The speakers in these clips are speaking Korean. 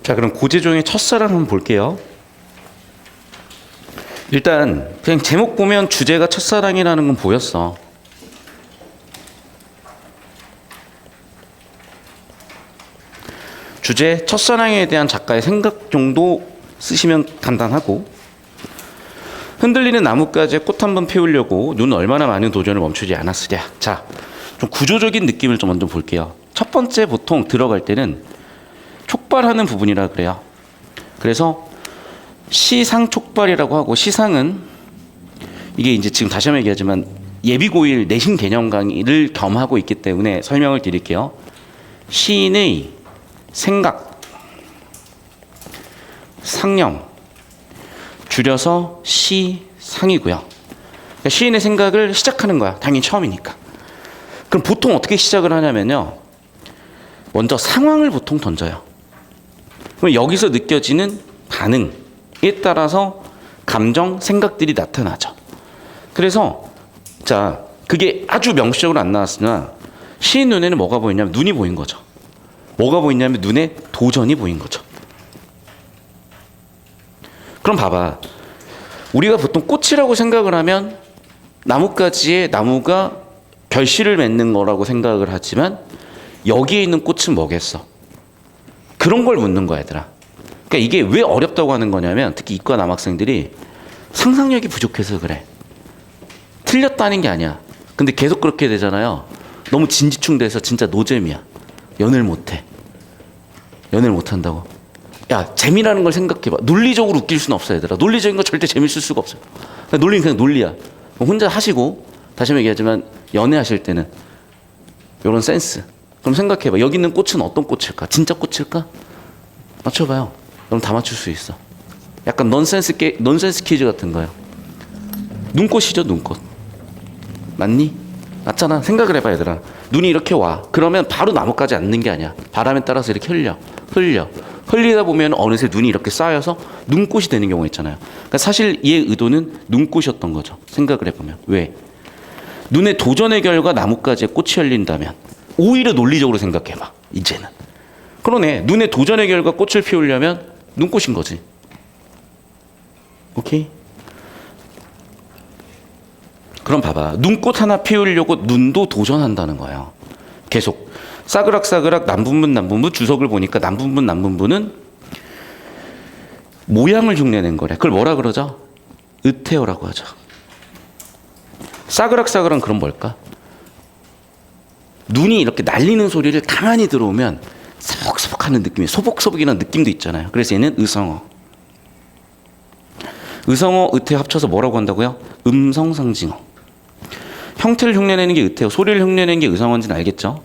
자, 그럼 고재종의 첫사랑 한번 볼게요. 일단 그냥 제목 보면 주제가 첫사랑이라는 건 보였어. 주제 첫사랑에 대한 작가의 생각 정도 쓰시면 간단하고, 흔들리는 나뭇가지에 꽃 한번 피우려고 눈 얼마나 많은 도전을 멈추지 않았으랴. 자, 좀 구조적인 느낌을 좀 먼저 볼게요. 첫 번째, 보통 들어갈 때는 촉발하는 부분이라 그래요. 그래서 시상 촉발이라고 하고, 시상은 이게 이제 지금 다시 한번 얘기하지만 예비고일 내신 개념 강의를 겸하고 있기 때문에 설명을 드릴게요. 시인의 생각, 상념, 줄여서 시상이고요. 그러니까 시인의 생각을 시작하는 거야. 당연히 처음이니까. 그럼 보통 어떻게 시작을 하냐면요, 먼저 상황을 보통 던져요. 그럼 여기서 느껴지는 반응에 따라서 감정, 생각들이 나타나죠. 그래서 자, 그게 아주 명시적으로 안 나왔으나 시인 눈에는 뭐가 보이냐면 눈이 보인 거죠. 뭐가 보이냐면 눈에 도전이 보인 거죠. 그럼 봐봐. 우리가 보통 꽃이라고 생각을 하면 나뭇가지에 나무가 결실을 맺는 거라고 생각을 하지만, 여기에 있는 꽃은 뭐겠어? 그런 걸 묻는 거야, 얘들아. 그러니까 이게 왜 어렵다고 하는 거냐면, 특히 이과 남학생들이 상상력이 부족해서 그래. 틀렸다는 게 아니야. 근데 계속 그렇게 되잖아요. 너무 진지충돼서 진짜 노잼이야. 연애를 못해. 연애를 못한다고. 야, 재미라는 걸 생각해봐. 논리적으로 웃길 수는 없어, 얘들아. 논리적인 거 절대 재밌을 수가 없어요. 논리는 그냥 논리야. 혼자 하시고, 다시 한번 얘기하지만 연애하실 때는 이런 센스. 그럼 생각해봐. 여기 있는 꽃은 어떤 꽃일까? 진짜 꽃일까? 맞춰봐요. 그럼 다 맞출 수 있어. 약간 넌센스 퀴즈 같은 거예요. 눈꽃이죠, 눈꽃. 맞니? 맞잖아. 생각을 해봐, 얘들아. 눈이 이렇게 와. 그러면 바로 나뭇가지 앉는 게 아니야. 바람에 따라서 이렇게 흘리다 보면 어느새 눈이 이렇게 쌓여서 눈꽃이 되는 경우가 있잖아요. 그러니까 사실 얘의 의도는 눈꽃이었던 거죠. 생각을 해보면. 왜? 눈의 도전의 결과 나뭇가지에 꽃이 열린다면, 오히려 논리적으로 생각해봐, 이제는. 그러네. 눈의 도전의 결과 꽃을 피우려면 눈꽃인 거지. 오케이? 그럼 봐봐. 눈꽃 하나 피우려고 눈도 도전한다는 거예요. 계속. 싸그락싸그락 남분분 주석을 보니까 남분분은 모양을 흉내낸 거래. 그걸 뭐라 그러죠? 의태어라고 하죠. 싸그락싸그락은 그럼 뭘까? 눈이 이렇게 날리는 소리를 가만히 들어오면 서벅서벅하는 느낌이, 소복소복이라는 느낌도 있잖아요. 그래서 얘는 의성어. 의성어, 의태어 합쳐서 뭐라고 한다고요? 음성상징어. 형태를 흉내내는 게 의태어, 소리를 흉내내는 게 의성어인지는 알겠죠?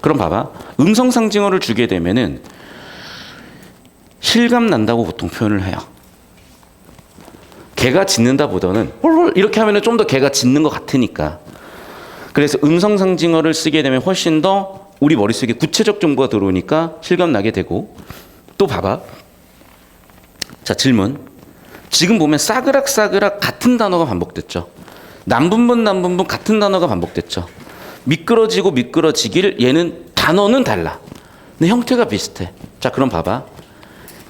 그럼 봐봐. 음성상징어를 주게 되면은 실감 난다고 보통 표현을 해요. 개가 짖는다 보다는 홀홀 이렇게 하면은 좀 더 개가 짖는 것 같으니까. 그래서 음성상징어를 쓰게 되면 훨씬 더 우리 머릿속에 구체적 정보가 들어오니까 실감 나게 되고. 또 봐봐. 자, 질문. 지금 보면 싸그락싸그락 같은 단어가 반복됐죠. 남분분 같은 단어가 반복됐죠. 미끄러지고 미끄러지길, 얘는 단어는 달라. 근데 형태가 비슷해. 자, 그럼 봐봐.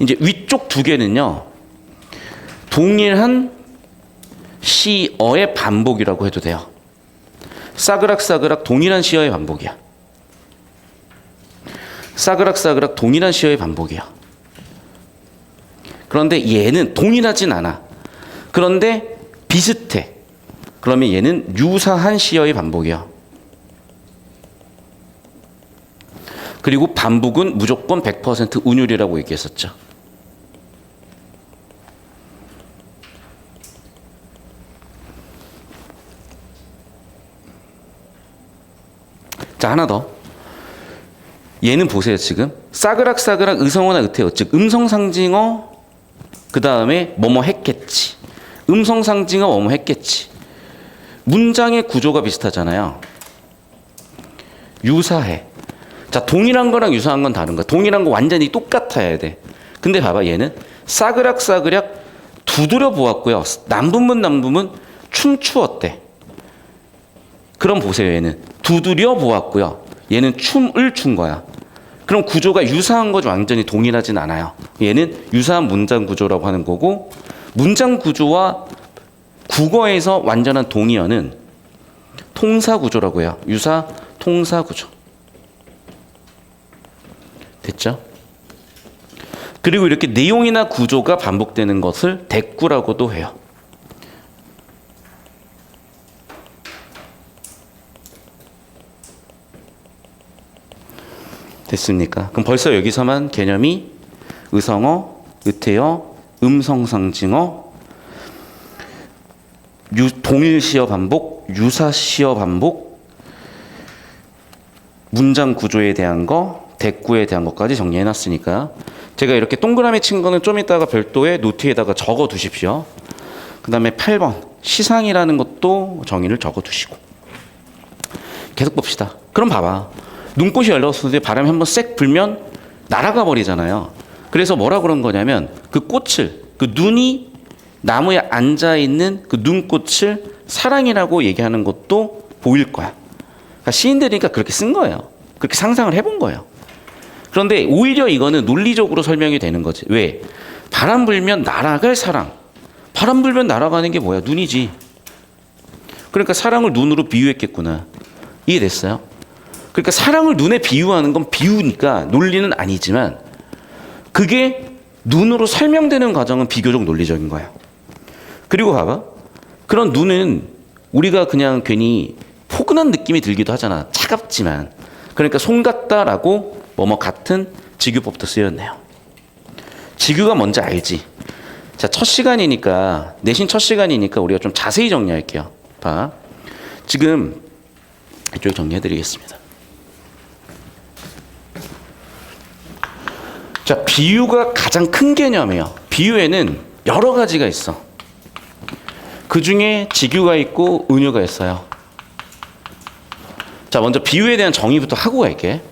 이제 위쪽 두 개는요, 동일한 시어의 반복이라고 해도 돼요. 싸그락싸그락 동일한 시어의 반복이야. 싸그락싸그락 동일한 시어의 반복이야. 그런데 얘는 동일하진 않아. 그런데 비슷해. 그러면 얘는 유사한 시어의 반복이야. 그리고 반복은 무조건 100% 운율이라고 얘기했었죠. 자, 하나 더. 얘는 보세요, 지금. 싸그락싸그락 의성어나 의태어, 즉 음성상징어, 그 다음에 뭐뭐 했겠지. 음성상징어 뭐뭐 했겠지. 문장의 구조가 비슷하잖아요. 유사해. 자, 동일한 거랑 유사한 건 다른 거야. 동일한 거 완전히 똑같아야 돼. 근데 봐봐, 얘는 싸그락싸그락 두드려 보았고요. 남분분 춤추었대. 그럼 보세요, 얘는 두드려 보았고요. 얘는 춤을 춘 거야. 그럼 구조가 유사한 거죠. 완전히 동일하진 않아요. 얘는 유사한 문장 구조라고 하는 거고, 문장 구조와 국어에서 완전한 동의어는 통사 구조라고 해요. 유사 통사 구조. 됐죠? 그리고 이렇게 내용이나 구조가 반복되는 것을 대꾸라고도 해요. 됐습니까? 그럼 벌써 여기서만 개념이 의성어, 의태어, 음성상징어, 동일시어 반복, 유사시어 반복, 문장 구조에 대한 거, 대꾸에 대한 것까지 정리해놨으니까 제가 이렇게 동그라미 친 거는 좀 이따가 별도의 노트에다가 적어 두십시오. 그 다음에 8번 시상이라는 것도 정의를 적어 두시고 계속 봅시다. 그럼 봐봐. 눈꽃이 열렸을 때 바람이 한번 쌕 불면 날아가 버리잖아요. 그래서 뭐라 그런 거냐면 그 꽃을, 그 눈이 나무에 앉아있는 그 눈꽃을 사랑이라고 얘기하는 것도 보일 거야. 그러니까 시인들이니까 그렇게 쓴 거예요. 그렇게 상상을 해본 거예요. 그런데 오히려 이거는 논리적으로 설명이 되는 거지. 왜? 바람 불면 날아갈 사랑. 바람 불면 날아가는 게 뭐야? 눈이지. 그러니까 사랑을 눈으로 비유했겠구나. 이해됐어요? 그러니까 사랑을 눈에 비유하는 건 비유니까 논리는 아니지만 그게 눈으로 설명되는 과정은 비교적 논리적인 거예요. 그리고 봐봐. 그런 눈은 우리가 그냥 괜히 포근한 느낌이 들기도 하잖아. 차갑지만. 그러니까 손 같다라고 뭐뭐 같은 직유법도 쓰였네요. 직유가 뭔지 알지? 자, 첫 시간이니까, 내신 첫 시간이니까 우리가 좀 자세히 정리할게요. 봐. 지금 이쪽 정리해드리겠습니다. 자, 비유가 가장 큰 개념이에요. 비유에는 여러 가지가 있어. 그 중에 직유가 있고 은유가 있어요. 자, 먼저 비유에 대한 정의부터 하고 갈게.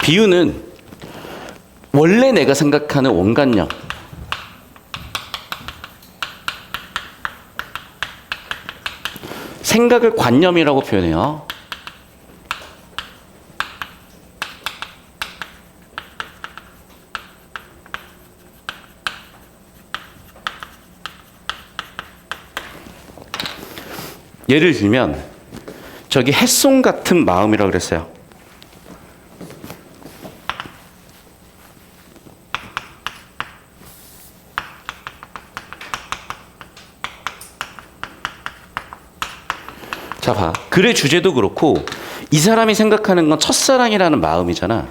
비유는 원래 내가 생각하는 원관념, 생각을 관념이라고 표현해요. 예를 들면 저기 햇송 같은 마음이라고 그랬어요. 자, 봐. 글의 주제도 그렇고 이 사람이 생각하는 건 첫사랑이라는 마음이잖아.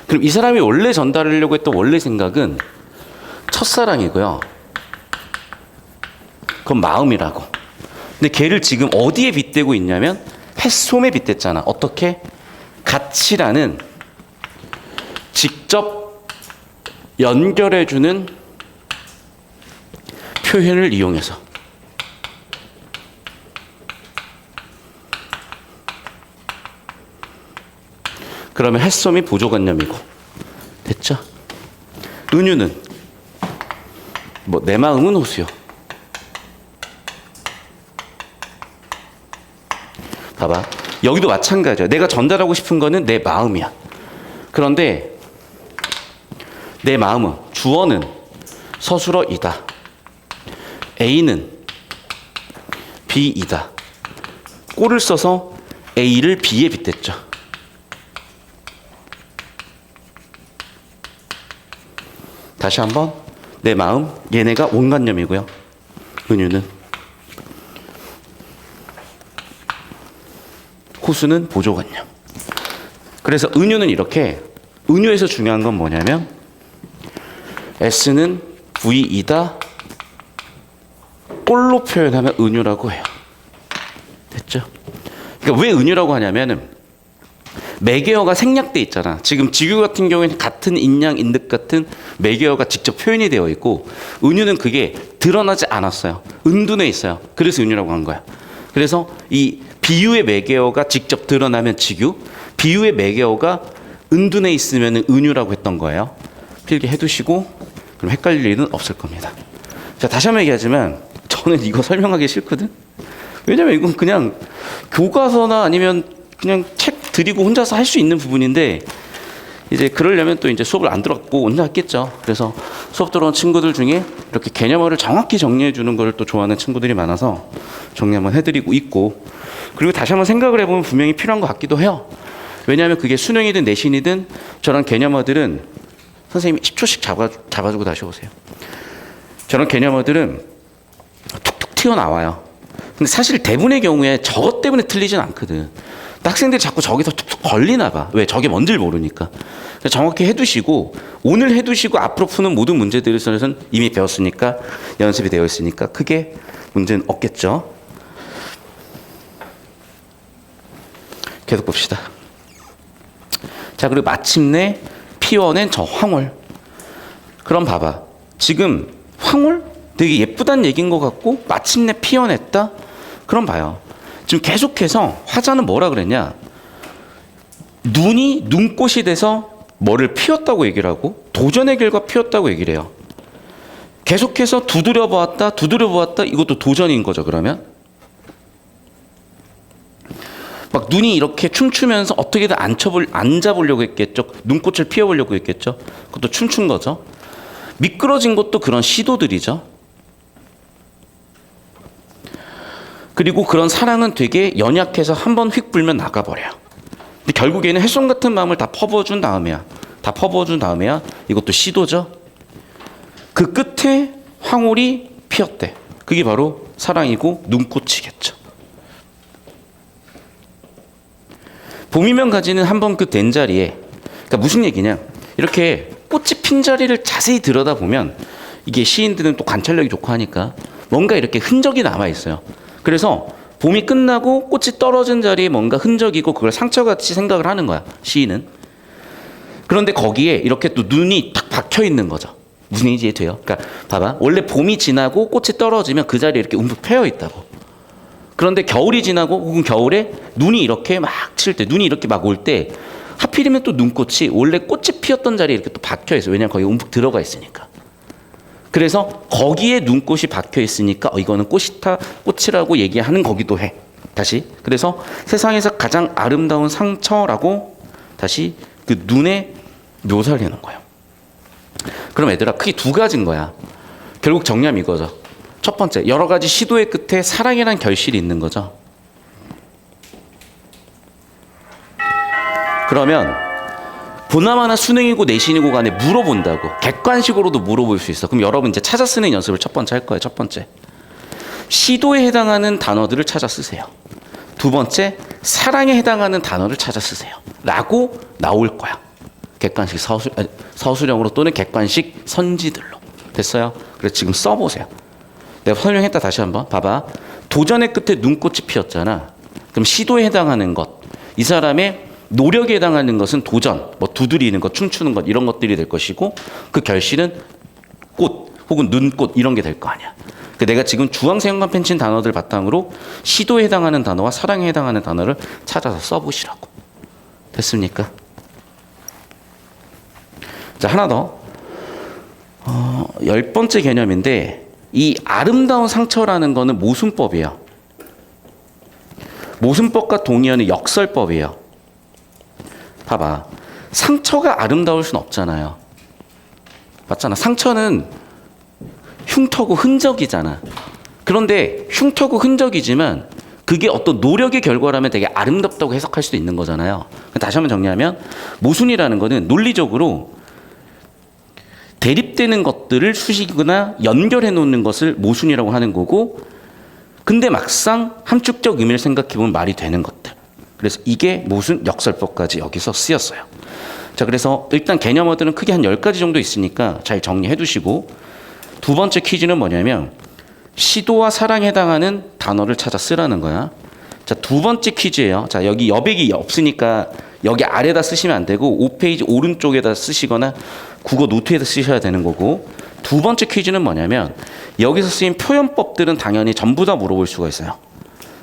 그럼 이 사람이 원래 전달하려고 했던 원래 생각은 첫사랑이고요. 그건 마음이라고. 근데 걔를 지금 어디에 빗대고 있냐면 햇솜에 빗댔잖아. 어떻게? 가치라는 직접 연결해주는 표현을 이용해서. 그러면 햇솜이 보조관념이고. 됐죠? 은유는 뭐 내 마음은 호수요. 봐봐. 여기도 마찬가지야. 내가 전달하고 싶은 거는 내 마음이야. 그런데 내 마음은 주어는 서술어이다. A는 B이다. 꼴을 써서 A를 B에 빗댔죠. 다시 한번 내 마음, 얘네가 원관념이고요. 은유는 호수는 보조관념. 그래서 은유는 이렇게, 은유에서 중요한 건 뭐냐면 S는 V이다. 꼴로 표현하면 은유라고 해요. 됐죠? 그러니까 왜 은유라고 하냐면은 매개어가 생략돼 있잖아. 지금 직유 같은 경우에는 같은 인양, 인득 같은 매개어가 직접 표현이 되어 있고 은유는 그게 드러나지 않았어요. 은둔해 있어요. 그래서 은유라고 한 거야. 그래서 이 비유의 매개어가 직접 드러나면 직유, 비유의 매개어가 은둔해 있으면 은유라고 했던 거예요. 필기 해두시고 그럼 헷갈릴 일은 없을 겁니다. 자, 다시 한번 얘기하지만 저는 이거 설명하기 싫거든. 왜냐면 이건 그냥 교과서나 아니면 그냥 책 드리고 혼자서 할 수 있는 부분인데, 이제 그러려면 또 이제 수업을 안 들었고 혼자 했겠죠. 그래서 수업 들어온 친구들 중에 이렇게 개념어를 정확히 정리해 주는 걸 또 좋아하는 친구들이 많아서 정리 한번 해드리고 있고, 그리고 다시 한번 생각을 해보면 분명히 필요한 것 같기도 해요. 왜냐하면 그게 수능이든 내신이든 저런 개념어들은 선생님이 10초씩 잡아주고 다시 오세요. 저런 개념어들은 툭툭 튀어나와요. 근데 사실 대부분의 경우에 저것 때문에 틀리진 않거든. 학생들이 자꾸 저기서 툭툭 걸리나 봐. 왜? 저게 뭔지를 모르니까. 정확히 해두시고, 오늘 해두시고 앞으로 푸는 모든 문제들에서는 이미 배웠으니까, 연습이 되어 있으니까 크게 문제는 없겠죠. 계속 봅시다. 자, 그리고 마침내 피워낸 저 황홀. 그럼 봐봐. 지금 황홀? 되게 예쁘다는 얘기인 것 같고 마침내 피워냈다? 그럼 봐요. 지금 계속해서 화자는 뭐라 그랬냐? 눈이 눈꽃이 돼서 뭐를 피웠다고 얘기를 하고 도전의 결과 피웠다고 얘기를 해요. 계속해서 두드려 보았다. 이것도 도전인 거죠, 그러면? 막 눈이 이렇게 춤추면서 어떻게든 앉아보려고 했겠죠. 눈꽃을 피워보려고 했겠죠. 그것도 춤춘 거죠. 미끄러진 것도 그런 시도들이죠. 그리고 그런 사랑은 되게 연약해서 한번 휙 불면 나가버려요. 근데 결국에는 햇솜 같은 마음을 다 퍼부어준 다음에야 이것도 시도죠. 그 끝에 황홀이 피었대. 그게 바로 사랑이고 눈꽃이겠죠. 봄이면 가지는 한번 그 된 자리에, 그러니까 무슨 얘기냐, 이렇게 꽃이 핀 자리를 자세히 들여다보면 이게 시인들은 또 관찰력이 좋고 하니까 뭔가 이렇게 흔적이 남아있어요. 그래서 봄이 끝나고 꽃이 떨어진 자리에 뭔가 흔적이고 그걸 상처같이 생각을 하는 거야, 시인은. 그런데 거기에 이렇게 또 눈이 탁 박혀 있는 거죠. 무슨 얘기인지 이해돼요? 그러니까 봐봐, 원래 봄이 지나고 꽃이 떨어지면 그 자리에 이렇게 움푹 패여 있다고. 그런데 겨울이 지나고 혹은 겨울에 눈이 이렇게 막 칠 때, 눈이 이렇게 막 올 때 하필이면 또 눈꽃이 원래 꽃이 피었던 자리에 이렇게 또 박혀 있어요. 왜냐하면 거기 움푹 들어가 있으니까. 그래서 거기에 눈꽃이 박혀 있으니까 이거는 꽃이라고 얘기하는 거기도 해. 다시. 그래서 세상에서 가장 아름다운 상처라고 다시 그 눈에 묘사를 해놓은 거예요. 그럼 얘들아, 크게 두 가지인 거야. 결국 정리하면 이거죠. 첫 번째, 여러 가지 시도의 끝에 사랑이라는 결실이 있는 거죠. 그러면 보나마나 수능이고 내신이고 간에 물어본다고, 객관식으로도 물어볼 수 있어. 그럼 여러분 이제 찾아 쓰는 연습을 첫 번째 할 거예요. 첫 번째, 시도에 해당하는 단어들을 찾아 쓰세요. 두 번째, 사랑에 해당하는 단어를 찾아 쓰세요 라고 나올 거야. 객관식 서술형으로 또는 객관식 선지들로. 됐어요? 그래서 지금 써보세요. 내가 설명했다. 다시 한번 봐봐. 도전의 끝에 눈꽃이 피었잖아. 그럼 시도에 해당하는 것, 이 사람의 노력에 해당하는 것은 도전, 뭐 두드리는 것, 춤추는 것, 이런 것들이 될 것이고, 그 결실은 꽃 혹은 눈꽃 이런 게 될 거 아니야. 내가 지금 주황색연관 펜친 단어들 바탕으로 시도에 해당하는 단어와 사랑에 해당하는 단어를 찾아서 써보시라고. 됐습니까? 자, 하나 더. 10번째 개념인데, 이 아름다운 상처라는 거는 모순법이에요. 모순법과 동의하는 역설법이에요. 봐봐. 상처가 아름다울 순 없잖아요. 맞잖아. 상처는 흉터고 흔적이잖아. 그런데 흉터고 흔적이지만 그게 어떤 노력의 결과라면 되게 아름답다고 해석할 수도 있는 거잖아요. 다시 한번 정리하면 모순이라는 거는 논리적으로 대립되는 것들을 수식이거나 연결해 놓는 것을 모순이라고 하는 거고, 근데 막상 함축적 의미를 생각해 보면 말이 되는 것들. 그래서 이게 모순 역설법까지 여기서 쓰였어요. 자, 그래서 일단 개념어들은 크게 한 10가지 정도 있으니까 잘 정리해 두시고, 두 번째 퀴즈는 뭐냐면 시도와 사랑에 해당하는 단어를 찾아 쓰라는 거야. 자, 두 번째 퀴즈예요. 자, 여기 여백이 없으니까 여기 아래다 쓰시면 안 되고 5페이지 오른쪽에다 쓰시거나 국어 노트에다 쓰셔야 되는 거고, 두 번째 퀴즈는 뭐냐면 여기서 쓰인 표현법들은 당연히 전부 다 물어볼 수가 있어요.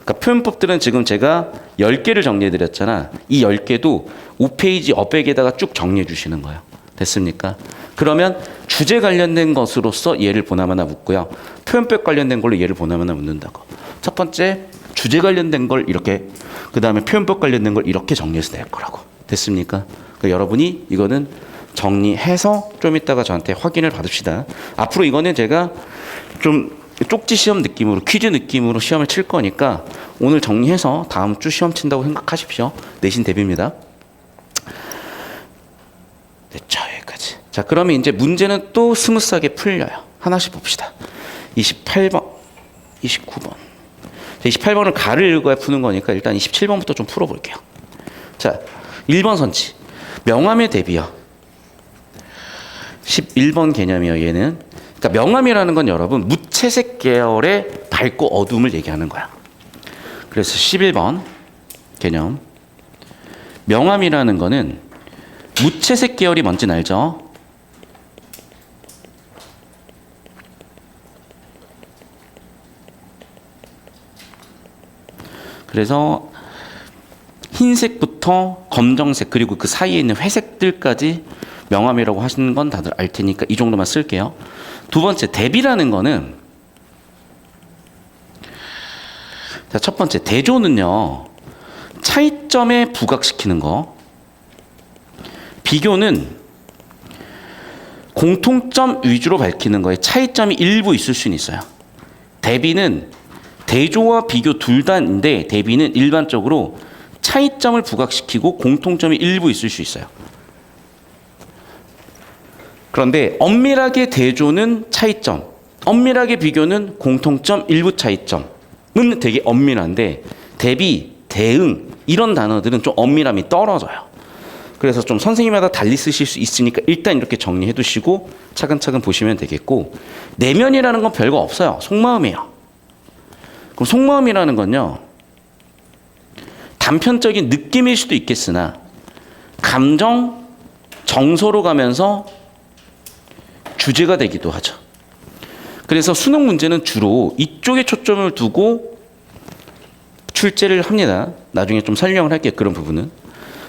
그러니까 표현법들은 지금 제가 10개를 정리해 드렸잖아. 이 10개도 5페이지 어백에다가 쭉 정리해 주시는 거예요. 됐습니까? 그러면 주제 관련된 것으로서 얘를 보나마나 묻고요. 표현법 관련된 걸로 얘를 보나마나 묻는다고. 첫 번째 주제 관련된 걸 이렇게, 그 다음에 표현법 관련된 걸 이렇게 정리해서 낼 거라고. 됐습니까? 그러니까 여러분이 이거는 정리해서 좀 이따가 저한테 확인을 받읍시다. 앞으로 이거는 제가 좀 쪽지 시험 느낌으로, 퀴즈 느낌으로 시험을 칠 거니까 오늘 정리해서 다음 주 시험 친다고 생각하십시오. 내신 대비입니다. 네, 여기까지. 자, 그러면 이제 문제는 또 스무스하게 풀려요. 하나씩 봅시다. 28번, 29번. 28번을 가를 읽어야 푸는 거니까 일단 27번부터 좀 풀어볼게요. 자, 1번 선지. 명암의 대비요. 11번 개념이요, 얘는. 그러니까 명암이라는 건 여러분 무채색 계열의 밝고 어두움을 얘기하는 거야. 그래서 11번 개념. 명암이라는 거는 무채색 계열이 뭔지는 알죠? 그래서 흰색부터 검정색 그리고 그 사이에 있는 회색들까지 명암이라고 하시는 건 다들 알 테니까 이 정도만 쓸게요. 두 번째 대비라는 거는, 자, 첫 번째 대조는요 차이점에 부각시키는 거, 비교는 공통점 위주로 밝히는 거에 차이점이 일부 있을 수는 있어요. 대비는 대조와 비교 둘 다인데 대비는 일반적으로 차이점을 부각시키고 공통점이 일부 있을 수 있어요. 그런데 엄밀하게 대조는 차이점, 엄밀하게 비교는 공통점 일부 차이점은 되게 엄밀한데 대비, 대응 이런 단어들은 좀 엄밀함이 떨어져요. 그래서 좀 선생님마다 달리 쓰실 수 있으니까 일단 이렇게 정리해 두시고 차근차근 보시면 되겠고, 내면이라는 건 별거 없어요. 속마음이에요. 그럼 속마음이라는 건요 단편적인 느낌일 수도 있겠으나 감정, 정서로 가면서 주제가 되기도 하죠. 그래서 수능 문제는 주로 이쪽에 초점을 두고 출제를 합니다. 나중에 좀 설명을 할게요. 그런 부분은.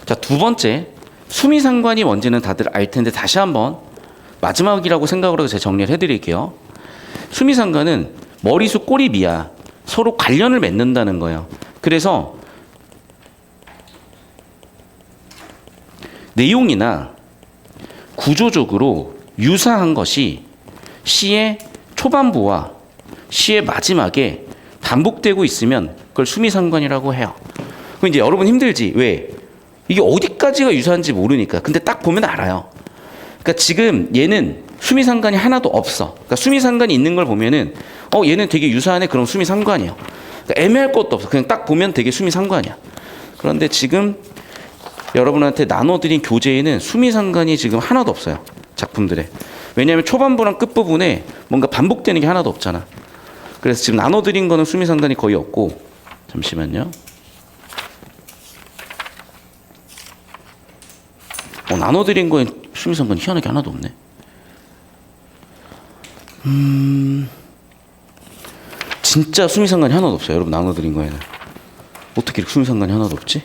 자, 두 번째 수미상관이 뭔지는 다들 알 텐데 다시 한번 마지막이라고 생각을 하고 제가 정리를 해드릴게요. 수미상관은 머리수 꼬리미야 서로 관련을 맺는다는 거예요. 그래서 내용이나 구조적으로 유사한 것이 시의 초반부와 시의 마지막에 반복되고 있으면 그걸 수미상관이라고 해요. 그럼 이제 여러분 힘들지? 왜? 이게 어디까지가 유사한지 모르니까. 근데 딱 보면 알아요. 그러니까 지금 얘는 수미상관이 하나도 없어. 그러니까 수미상관이 있는 걸 보면은 얘는 되게 유사하네. 그럼 수미상관이에요. 그러니까 애매할 것도 없어. 그냥 딱 보면 되게 수미상관이야. 그런데 지금 여러분한테 나눠드린 교재에는 수미상관이 지금 하나도 없어요. 작품들에. 왜냐하면 초반부랑 끝부분에 뭔가 반복되는 게 하나도 없잖아. 그래서 지금 나눠드린 거는 수미상관이 거의 없고, 잠시만요. 나눠드린 거에 수미상관이 희한하게 하나도 없네. 진짜 수미상관이 하나도 없어요. 여러분 나눠드린 거에는. 어떻게 이렇게 수미상관이 하나도 없지?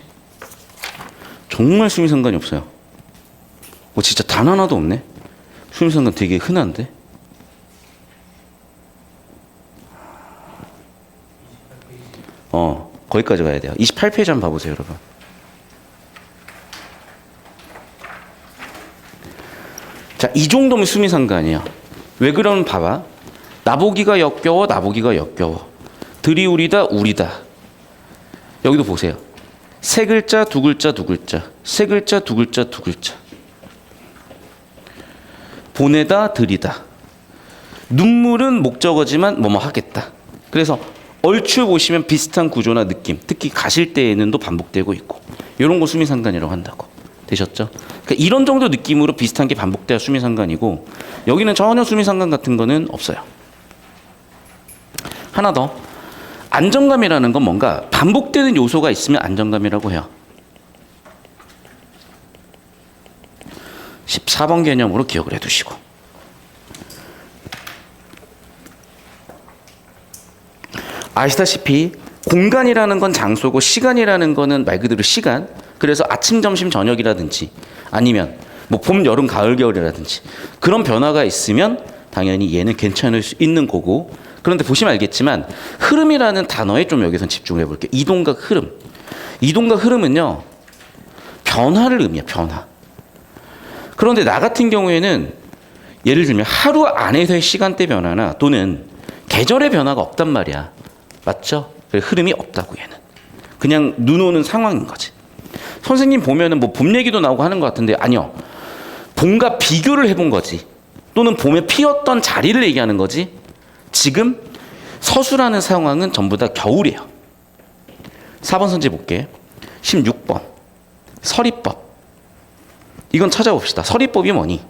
정말 수미상관이 없어요. 진짜 단 하나도 없네. 수미상관 되게 흔한데. 거기까지 가야 돼요. 28페이지 한번 봐보세요, 여러분. 자, 이 정도면 수미상관이에요. 왜 그러면 봐봐. 나보기가 역겨워, 나보기가 역겨워. 들이우리다, 우리다. 여기도 보세요. 세 글자, 두 글자, 두 글자. 세 글자, 두 글자, 두 글자. 보내다, 들이다. 눈물은 목적어지만 뭐뭐 하겠다. 그래서 얼추 보시면 비슷한 구조나 느낌, 특히 가실 때에는도 반복되고 있고, 이런 거 수미상관이라고 한다고. 되셨죠? 그러니까 이런 정도 느낌으로 비슷한 게 반복돼야 수미상관이고, 여기는 전혀 수미상관 같은 거는 없어요. 하나 더. 안정감이라는 건 뭔가 반복되는 요소가 있으면 안정감이라고 해요. 14번 개념으로 기억을 해두시고. 아시다시피 공간이라는 건 장소고 시간이라는 거는 말 그대로 시간. 그래서 아침, 점심, 저녁이라든지 아니면 뭐 봄, 여름, 가을, 겨울이라든지 그런 변화가 있으면 당연히 얘는 괜찮을 수 있는 거고. 그런데 보시면 알겠지만 흐름이라는 단어에 좀 여기서 집중을 해볼게요. 이동과 흐름. 이동과 흐름은요, 변화를 의미해요. 변화. 그런데 나 같은 경우에는 예를 들면 하루 안에서의 시간대 변화나 또는 계절의 변화가 없단 말이야. 맞죠? 흐름이 없다고 얘는. 그냥 눈 오는 상황인 거지. 선생님 보면은 뭐 봄 얘기도 나오고 하는 것 같은데 아니요. 봄과 비교를 해본 거지. 또는 봄에 피었던 자리를 얘기하는 거지. 지금 서술하는 상황은 전부 다 겨울이에요. 4번 선지 볼게. 16번. 서리법. 이건 찾아봅시다. 서리법이 뭐니?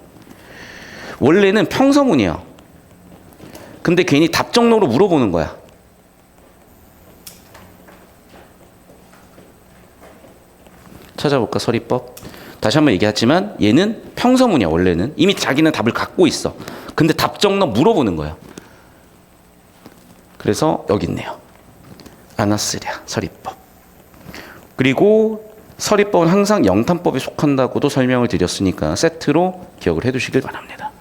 원래는 평서문이에요. 근데 괜히 답정너로 물어보는 거야. 찾아볼까? 서리법. 다시 한번 얘기하지만 얘는 평서문이야. 원래는 이미 자기는 답을 갖고 있어. 근데 답정너 물어보는 거야. 그래서 여기 있네요. 아나스랴 서리법. 그리고 서리법은 항상 영탄법에 속한다고도 설명을 드렸으니까 세트로 기억을 해두시길 바랍니다.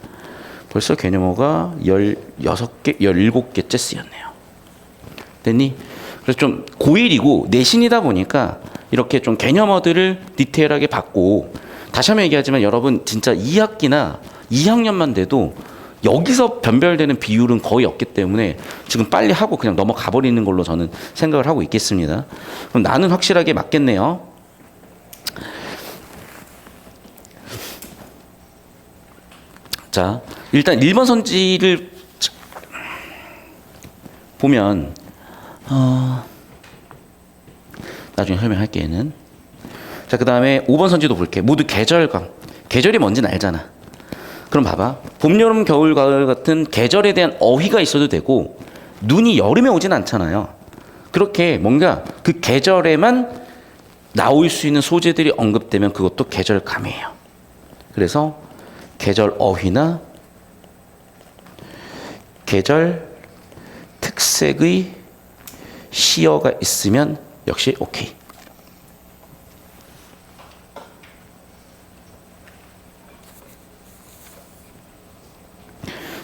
벌써 개념어가 16개, 17개째 쓰였네요. 됐니? 그래서 좀 고1이고 내신이다 보니까 이렇게 좀 개념어들을 디테일하게 받고, 다시 한번 얘기하지만 여러분 진짜 2학기나 2학년만 돼도 여기서 변별되는 비율은 거의 없기 때문에 지금 빨리 하고 그냥 넘어가 버리는 걸로 저는 생각을 하고 있겠습니다. 그럼 나는 확실하게 맞겠네요. 자, 일단 1번 선지를 보면 나중에 설명할게 얘는. 자, 그 다음에 5번 선지도 볼게. 모두 계절감. 계절이 뭔지는 알잖아. 그럼 봐봐. 봄, 여름, 겨울, 가을 같은 계절에 대한 어휘가 있어도 되고 눈이 여름에 오진 않잖아요. 그렇게 뭔가 그 계절에만 나올 수 있는 소재들이 언급되면 그것도 계절감이에요. 그래서 계절 어휘나 계절 특색의 시어가 있으면 역시 오케이.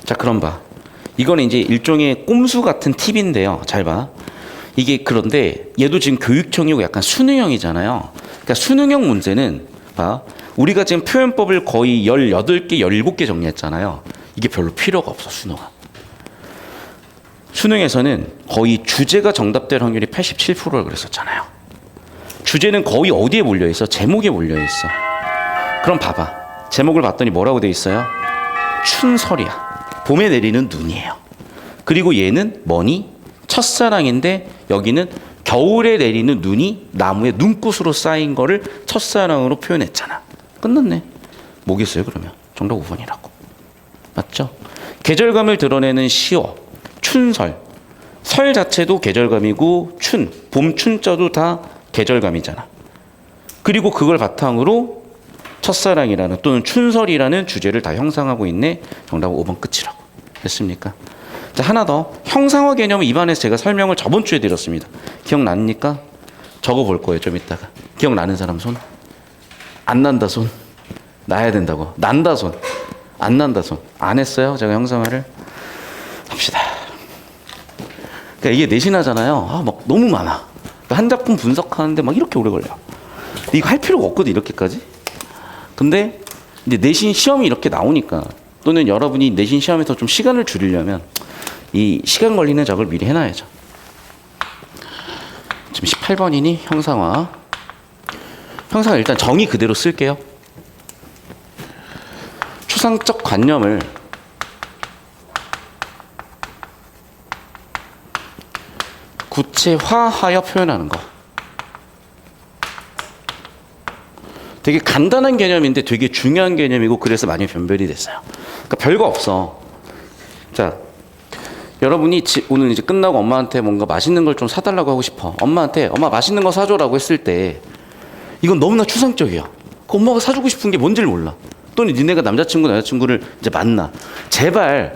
자, 그럼 봐. 이거는 이제 일종의 꼼수 같은 팁인데요. 잘 봐. 이게 그런데 얘도 지금 교육청이고 약간 수능형이잖아요. 그러니까 수능형 문제는 봐. 우리가 지금 표현법을 거의 18개, 17개 정리했잖아요. 이게 별로 필요가 없어, 수능은. 수능에서는 거의 주제가 정답될 확률이 87%를 그랬었잖아요. 주제는 거의 어디에 몰려있어? 제목에 몰려있어. 그럼 봐봐. 제목을 봤더니 뭐라고 돼 있어요? 춘설이야. 봄에 내리는 눈이에요. 그리고 얘는 뭐니? 첫사랑인데 여기는 겨울에 내리는 눈이 나무에 눈꽃으로 쌓인 거를 첫사랑으로 표현했잖아. 끝났네. 뭐겠어요 그러면? 정답 5번이라고. 맞죠? 계절감을 드러내는 시어, 춘설. 설 자체도 계절감이고 춘, 봄 춘자도 다 계절감이잖아. 그리고 그걸 바탕으로 첫사랑이라는 또는 춘설이라는 주제를 다 형상하고 있네. 정답은 5번 끝이라고. 됐습니까? 자, 하나 더. 형상화 개념은 입안에서 제가 설명을 저번 주에 드렸습니다. 기억납니까? 적어볼 거예요, 좀 이따가. 기억나는 사람 손? 안 난다 손? 나야 된다고. 난다 손? 안 난다 손? 안 했어요? 제가 형상화를? 합시다. 그러니까 이게 내신하잖아요. 막 너무 많아. 한 작품 분석하는데 막 이렇게 오래 걸려. 이거 할 필요가 없거든, 이렇게까지. 근데 이제 내신 시험이 이렇게 나오니까, 또는 여러분이 내신 시험에서 좀 시간을 줄이려면 이 시간 걸리는 작업을 미리 해놔야죠. 지금 18번이니 형상화. 형상화 일단 정의 그대로 쓸게요. 추상적 관념을 구체화하여 표현하는 거. 되게 간단한 개념인데 되게 중요한 개념이고 그래서 많이 변별이 됐어요. 그러니까 별거 없어. 자, 여러분이 오늘 이제 끝나고 엄마한테 뭔가 맛있는 걸 좀 사달라고 하고 싶어. 엄마한테 엄마 맛있는 거 사줘라고 했을 때 이건 너무나 추상적이야. 그 엄마가 사주고 싶은 게 뭔지를 몰라. 또는 니네가 남자친구 여자친구를 이제 만나. 제발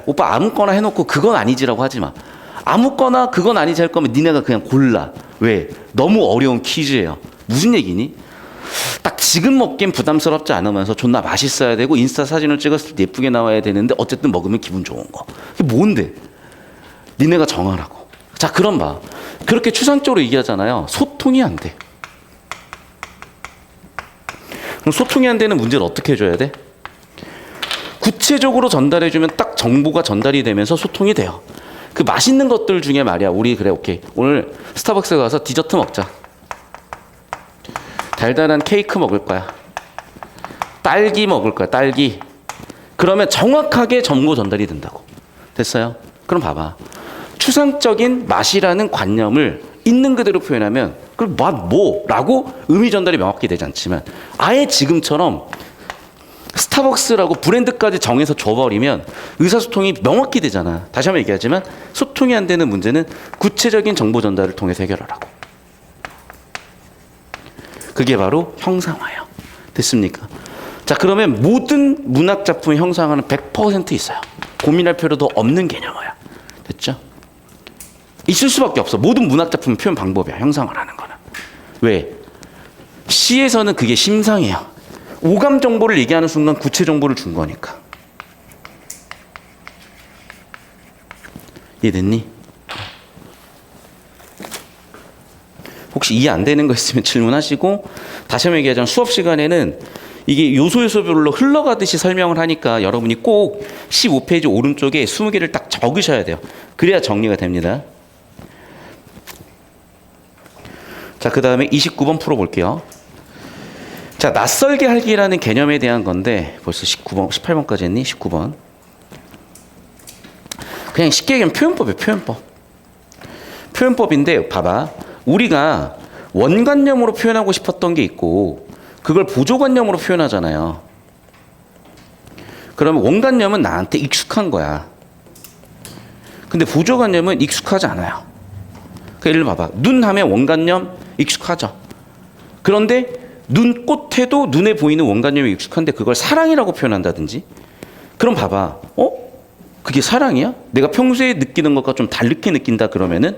오빠 아무거나 해놓고 그건 아니지라고 하지 마. 아무거나 그건 아니지 할 거면 니네가 그냥 골라. 왜? 너무 어려운 퀴즈예요. 무슨 얘기니? 딱 지금 먹기엔 부담스럽지 않으면서 존나 맛있어야 되고 인스타 사진을 찍었을 때 예쁘게 나와야 되는데 어쨌든 먹으면 기분 좋은 거. 그게 뭔데? 니네가 정하라고. 자, 그럼 봐. 그렇게 추상적으로 얘기하잖아요. 소통이 안 돼. 그럼 소통이 안 되는 문제를 어떻게 해줘야 돼? 구체적으로 전달해주면 딱 정보가 전달이 되면서 소통이 돼요. 그 맛있는 것들 중에 말이야. 우리 그래 오케이. 오늘 스타벅스 가서 디저트 먹자. 달달한 케이크 먹을 거야. 딸기 먹을 거야. 딸기. 그러면 정확하게 정보 전달이 된다고. 됐어요? 그럼 봐봐. 추상적인 맛이라는 관념을 있는 그대로 표현하면 그럼 맛 뭐라고 의미 전달이 명확히 되지 않지만 아예 지금처럼 스타벅스라고 브랜드까지 정해서 줘버리면 의사소통이 명확히 되잖아. 다시 한번 얘기하지만 소통이 안 되는 문제는 구체적인 정보 전달을 통해서 해결하라고. 그게 바로 형상화예요. 됐습니까? 자, 그러면 모든 문학 작품의 형상화는 100% 있어요. 고민할 필요도 없는 개념이야. 됐죠? 있을 수밖에 없어. 모든 문학 작품 표현 방법이야. 형상화라는 거는. 왜? 시에서는 그게 심상이에요. 오감 정보를 얘기하는 순간 구체 정보를 준 거니까. 이해됐니? 혹시 이해 안 되는 거 있으면 질문하시고, 다시 한번 얘기하자면 수업 시간에는 이게 요소별로 흘러가듯이 설명을 하니까 여러분이 꼭 15페이지 오른쪽에 20개를 딱 적으셔야 돼요. 그래야 정리가 됩니다. 자, 그 다음에 29번 풀어볼게요. 자, 낯설게 하기라는 개념에 대한 건데 벌써 19번, 18번까지 했니? 19번. 그냥 쉽게 얘기하면 표현법이에요. 표현법. 표현법인데 봐봐. 우리가 원관념으로 표현하고 싶었던 게 있고 그걸 보조관념으로 표현하잖아요. 그러면 원관념은 나한테 익숙한 거야. 근데 보조관념은 익숙하지 않아요. 그러니까 예를 봐봐. 눈 하면 원관념 익숙하죠. 그런데 눈꽃에도 눈에 보이는 원관념이 익숙한데 그걸 사랑이라고 표현한다든지. 그럼 봐봐. 그게 사랑이야? 내가 평소에 느끼는 것과 좀 다르게 느낀다 그러면은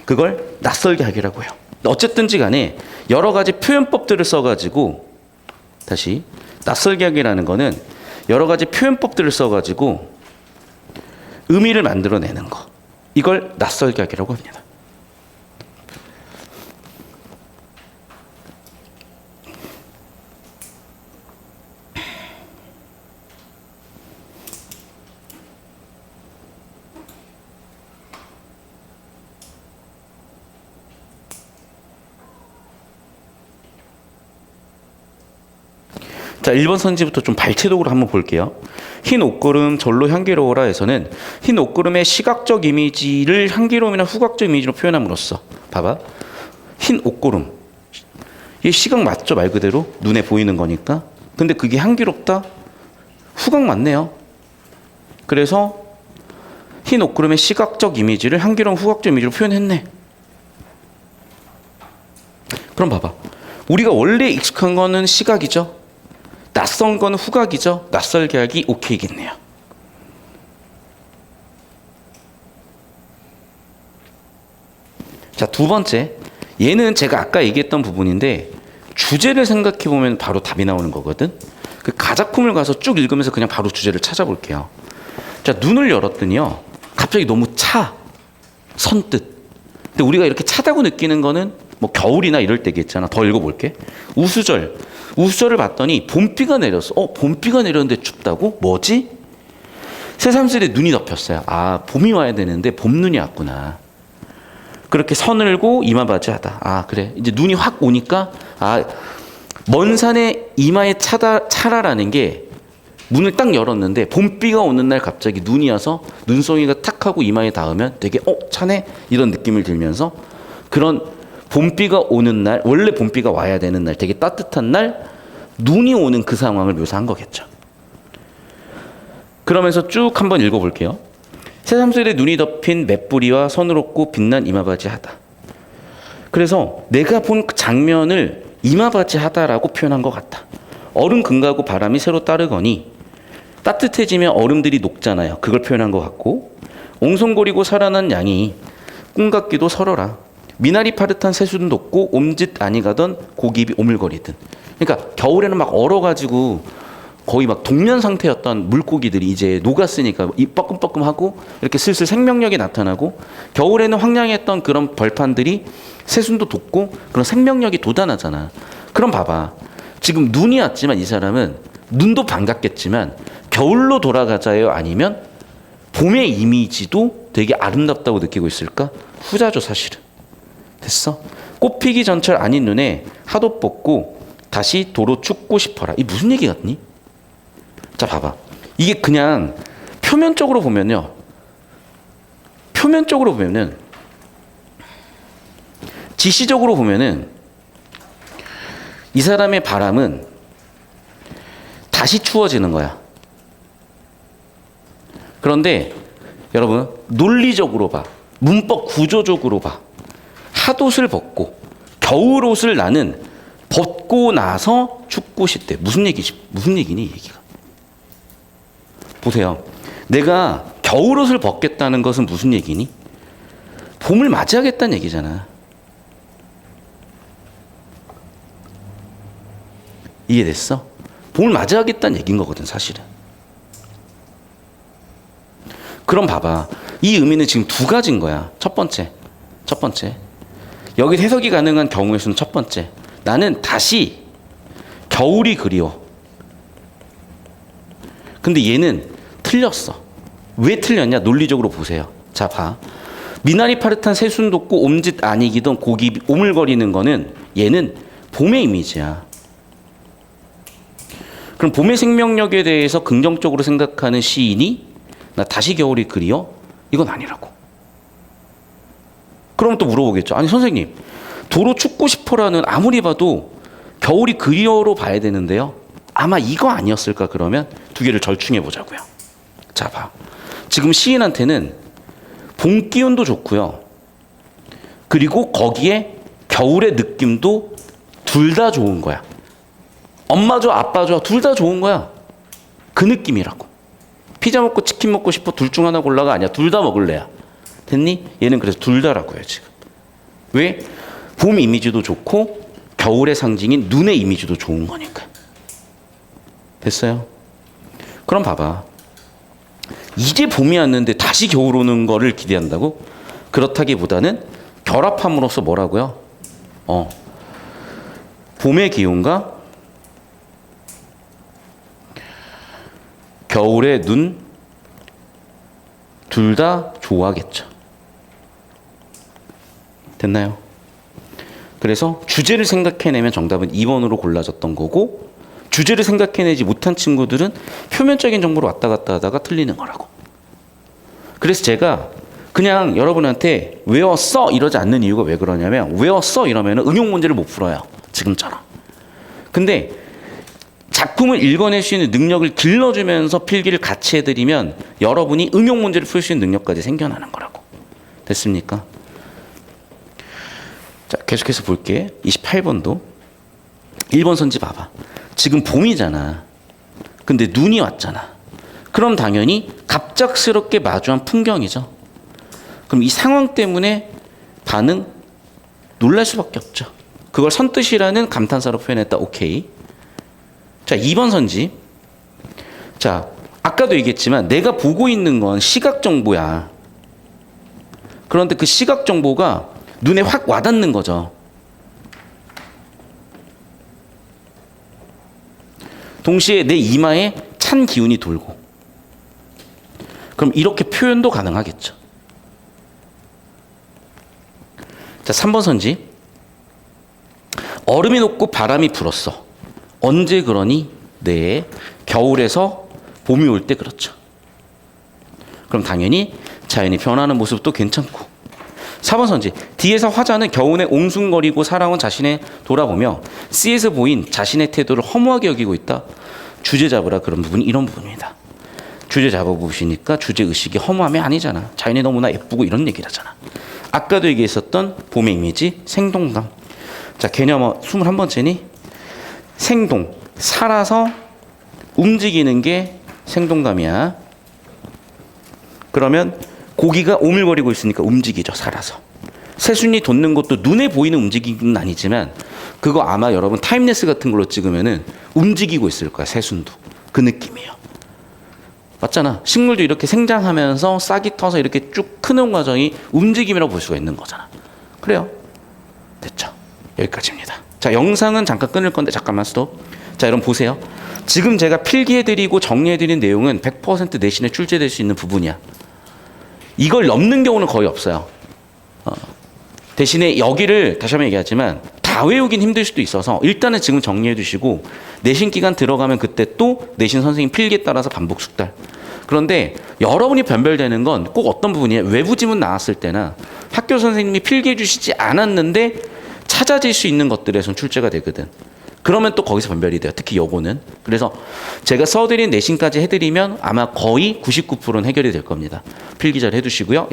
그걸 낯설게 하기라고 해요. 어쨌든지 간에 여러 가지 표현법들을 써가지고 다시 낯설게 하기라는 거는 여러 가지 표현법들을 써가지고 의미를 만들어내는 거. 이걸 낯설게 하기라고 합니다. 자, 1번 선지부터 좀 발췌독으로 한번 볼게요. 흰 옷구름 절로 향기로워라 에서는 흰 옷구름의 시각적 이미지를 향기로움이나 후각적 이미지로 표현함으로써 봐봐. 흰 옷구름. 이게 시각 맞죠? 말 그대로 눈에 보이는 거니까. 근데 그게 향기롭다? 후각 맞네요. 그래서 흰 옷구름의 시각적 이미지를 향기로운 후각적 이미지로 표현했네. 그럼 봐봐. 우리가 원래 익숙한 거는 시각이죠. 낯선 건 후각이죠. 낯설게 하기 오케이겠네요. 자, 두 번째. 얘는 제가 아까 얘기했던 부분인데 주제를 생각해 보면 바로 답이 나오는 거거든. 그 가작품을 가서 쭉 읽으면서 그냥 바로 주제를 찾아볼게요. 자, 눈을 열었더니요. 갑자기 너무 차. 선뜻. 근데 우리가 이렇게 차다고 느끼는 거는 뭐 겨울이나 이럴 때겠잖아. 더 읽어볼게. 우수절. 우수절을 봤더니 봄비가 내렸어. 봄비가 내렸는데 춥다고? 뭐지? 새삼스레 눈이 덮였어요. 아, 봄이 와야 되는데 봄눈이 왔구나. 그렇게 서늘고 이마바지하다. 그래. 이제 눈이 확 오니까 먼 산에 이마에 차라라는 게 문을 딱 열었는데 봄비가 오는 날 갑자기 눈이 와서 눈송이가 탁 하고 이마에 닿으면 되게 차네? 이런 느낌을 들면서 그런 봄비가 오는 날, 원래 봄비가 와야 되는 날, 되게 따뜻한 날 눈이 오는 그 상황을 묘사한 거겠죠. 그러면서 쭉 한번 읽어볼게요. 새삼스레 눈이 덮인 맷뿌리와 서늘없고 빛난 이마바지 하다. 그래서 내가 본 그 장면을 이마바지 하다라고 표현한 것 같다. 얼음 금가고 바람이 새로 따르거니 따뜻해지면 얼음들이 녹잖아요. 그걸 표현한 것 같고 옹성거리고 살아난 양이 꿈 같기도 서러라. 미나리 파릇한 새순 돋고 옴짓 아니 가던 고기입이 오물거리든. 그러니까 겨울에는 막 얼어가지고 거의 막 동면 상태였던 물고기들이 이제 녹았으니까 입 뻐끔뻐끔하고 이렇게 슬슬 생명력이 나타나고, 겨울에는 황량했던 그런 벌판들이 새순도 돋고 그런 생명력이 돋아나잖아. 그럼 봐봐. 지금 눈이 왔지만 이 사람은 눈도 반갑겠지만 겨울로 돌아가자요, 아니면 봄의 이미지도 되게 아름답다고 느끼고 있을까? 후자죠, 사실은. 됐어? 꽃피기 전철 아닌 눈에 하도 뻗고 다시 도로 춥고 싶어라. 이 무슨 얘기 같니? 자, 봐봐. 이게 그냥 표면적으로 보면요. 표면적으로 보면은, 지시적으로 보면은 이 사람의 바람은 다시 추워지는 거야. 그런데 여러분, 논리적으로 봐. 문법 구조적으로 봐. 핫옷을 벗고 겨울옷을 나는 벗고 나서 춥고 싶대. 무슨 얘기지? 무슨 얘기니, 이 얘기가? 보세요. 내가 겨울옷을 벗겠다는 것은 무슨 얘기니? 봄을 맞이하겠다는 얘기잖아. 이해됐어? 봄을 맞이하겠다는 얘기인 거거든, 사실은. 그럼 봐봐. 이 의미는 지금 두 가지인 거야. 첫 번째. 여기 해석이 가능한 경우의 수는 첫 번째. 나는 다시 겨울이 그리워. 근데 얘는 틀렸어. 왜 틀렸냐? 논리적으로 보세요. 자, 봐. 미나리 파릇한 새순 돋고 옴짓 아니기던 고기 오물거리는 거는 얘는 봄의 이미지야. 그럼 봄의 생명력에 대해서 긍정적으로 생각하는 시인이 나 다시 겨울이 그리워? 이건 아니라고. 그럼 또 물어보겠죠. 아니 선생님, 도로 춥고 싶어라는 아무리 봐도 겨울이 그리워로 봐야 되는데요. 아마 이거 아니었을까? 그러면 두 개를 절충해 보자고요. 자, 봐. 지금 시인한테는 봄 기운도 좋고요. 그리고 거기에 겨울의 느낌도 둘 다 좋은 거야. 엄마 좋아, 아빠 좋아, 둘 다 좋은 거야. 그 느낌이라고. 피자 먹고 치킨 먹고 싶어, 둘 중 하나 골라가 아니야. 둘 다 먹을래야. 됐니? 얘는 그래서 둘 다라고요, 지금. 왜? 봄 이미지도 좋고 겨울의 상징인 눈의 이미지도 좋은 거니까. 됐어요? 그럼 봐봐. 이제 봄이 왔는데 다시 겨울 오는 거를 기대한다고? 그렇다기보다는 결합함으로써 뭐라고요? 봄의 기운과 겨울의 눈 둘 다 좋아하겠죠. 됐나요? 그래서 주제를 생각해내면 정답은 2번으로 골라졌던 거고, 주제를 생각해내지 못한 친구들은 표면적인 정보로 왔다 갔다 하다가 틀리는 거라고. 그래서 제가 그냥 여러분한테 외웠어 이러지 않는 이유가 왜 그러냐면, 외웠어 이러면 응용 문제를 못 풀어요, 지금처럼. 근데 작품을 읽어낼 수 있는 능력을 길러주면서 필기를 같이 해드리면 여러분이 응용 문제를 풀 수 있는 능력까지 생겨나는 거라고. 됐습니까? 자, 계속해서 볼게. 28번도 1번 선지 봐봐. 지금 봄이잖아. 근데 눈이 왔잖아. 그럼 당연히 갑작스럽게 마주한 풍경이죠. 그럼 이 상황 때문에 반응 놀랄 수밖에 없죠. 그걸 선뜻이라는 감탄사로 표현했다. 오케이. 자, 2번 선지. 자, 아까도 얘기했지만 내가 보고 있는 건 시각 정보야. 그런데 그 시각 정보가 눈에 확 와닿는 거죠. 동시에 내 이마에 찬 기운이 돌고. 그럼 이렇게 표현도 가능하겠죠. 자, 3번 선지. 얼음이 녹고 바람이 불었어. 언제 그러니? 네, 겨울에서 봄이 올 때 그렇죠. 그럼 당연히 자연이 변하는 모습도 괜찮고. 4번 선지. D에서 화자는 겨우내 옹숭거리고 살아온 자신을 돌아보며 C에서 보인 자신의 태도를 허무하게 여기고 있다. 주제 잡으라. 그런 부분이 이런 부분입니다. 주제 잡아보시니까 주제의식이 허무함이 아니잖아. 자연이 너무나 예쁘고 이런 얘기라잖아. 아까도 얘기했었던 봄의 이미지, 생동감. 자, 개념 21번째니 생동, 살아서 움직이는 게 생동감이야. 그러면 고기가 오물거리고 있으니까 움직이죠, 살아서. 새순이 돋는 것도 눈에 보이는 움직임은 아니지만 그거 아마 여러분 타임레스 같은 걸로 찍으면은 움직이고 있을 거야. 새순도. 그 느낌이에요. 맞잖아. 식물도 이렇게 생장하면서 싹이 터서 이렇게 쭉 크는 과정이 움직임이라고 볼 수가 있는 거잖아. 그래요. 됐죠. 여기까지입니다. 자, 영상은 잠깐 끊을 건데 잠깐만 스톱. 자, 여러분 보세요. 지금 제가 필기해드리고 정리해드린 내용은 100% 내신에 출제될 수 있는 부분이야. 이걸 넘는 경우는 거의 없어요. 대신에 여기를 다시 한번 얘기하지만 다 외우긴 힘들 수도 있어서 일단은 지금 정리해 두시고 내신 기간 들어가면 그때 또 내신 선생님 필기에 따라서 반복 숙달. 그런데 여러분이 변별되는 건 꼭 어떤 부분이에요. 외부 지문 나왔을 때나 학교 선생님이 필기해 주시지 않았는데 찾아질 수 있는 것들에선 출제가 되거든. 그러면 또 거기서 변별이 돼요. 특히 요거는. 그래서 제가 써드린 내신까지 해드리면 아마 거의 99%는 해결이 될 겁니다. 필기 잘 해두시고요.